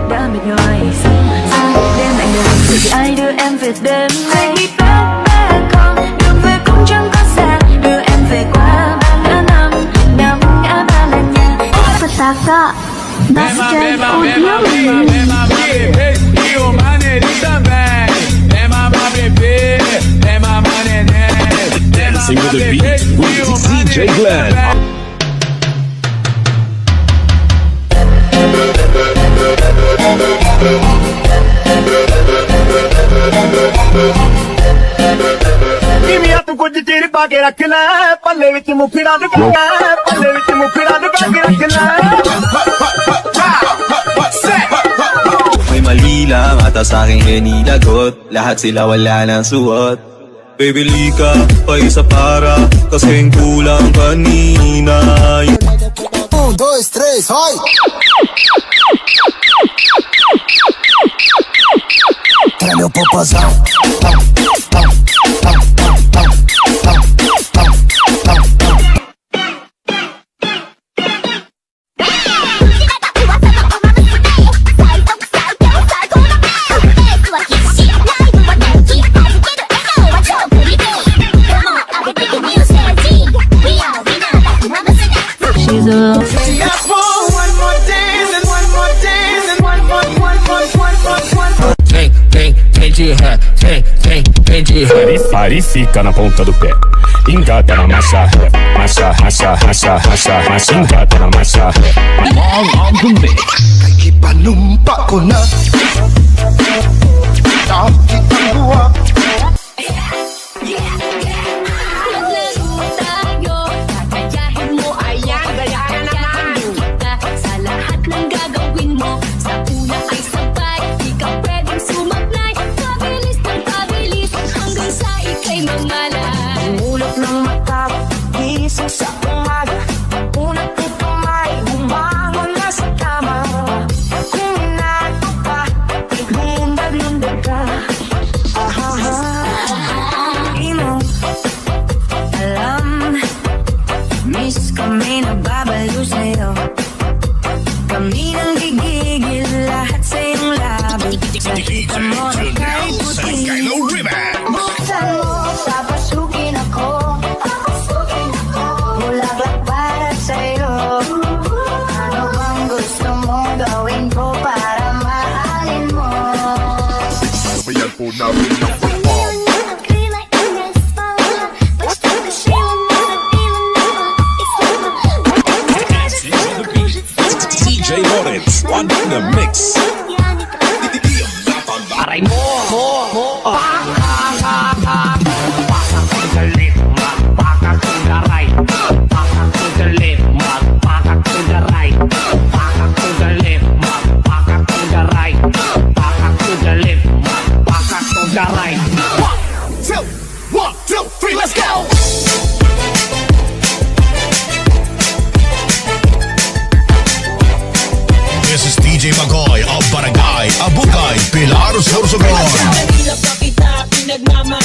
đã mệt nhoài. Đêm anh đợi thì ai đưa em về đêm nay. Bé con đường về cũng chẳng có xa, đưa em về qua 3 ngã năm ngã ba là nhà. Petaka, basket audio. Dancing with the beat with DJ Glenn. ਕਿਵੇਂ ਤੂੰ ਕੁਝ ਚਿਰ ਪਾ ਕੇ ਰੱਖ ਲੈ ਪੱਲੇ ਵਿੱਚ ਮੁਫੜਾ ਲਗਾ ਪੱਲੇ ਵਿੱਚ ਮੁਫੜਾ ਲਗਾ ਕੇ ਰੱਖ ਲੈ May mali lang ata sa'king inilagot. Lahat sila wala nang suot. Baby lika, pa isa para kasing kulang kanina. 1, 2, 3, hoy! Treme o popozão. She's alone. Pare e fica na ponta do pé. Engata na marcha ré. Marcha, racha, racha, racha, racha. Engata na marcha ré. All on the mix. Ipanumpa ko na. Nakit ang buwa. Sa lahat ng gagawin mo, sa una ay sabay. Di ka pwedeng sumablay. Kabilis ng kabilis, hanggang sa ika'y mamalay. Ulap ng mata, gising sa umaga. Unang tipong ay bumangon na sa kama. Kung inato ka, iglundag-lundag ka. Di mo alam, miss kami nagbabalo sa'yo. Kami nang gigigil lahat sa iyong labi. Nakita mo na kay puti. Buksan mo, papasukin ako. Bulaklak para sa'yo. Ano bang gusto mong gawin ko para mahalin mo? Sabayan po namin ng perform. DJ Lawrence on the mix. Aray mo Paka to the left, paka to the right. Paka to the left, paka to the right. Paka to the left, paka to the right. Paka to the left, paka to the right. 1, 2, 3, let's go! This is DJ Magoy of Barangay Abukay, Pilar, Sorsogon. Sa kanila pa kita pinagmamahal.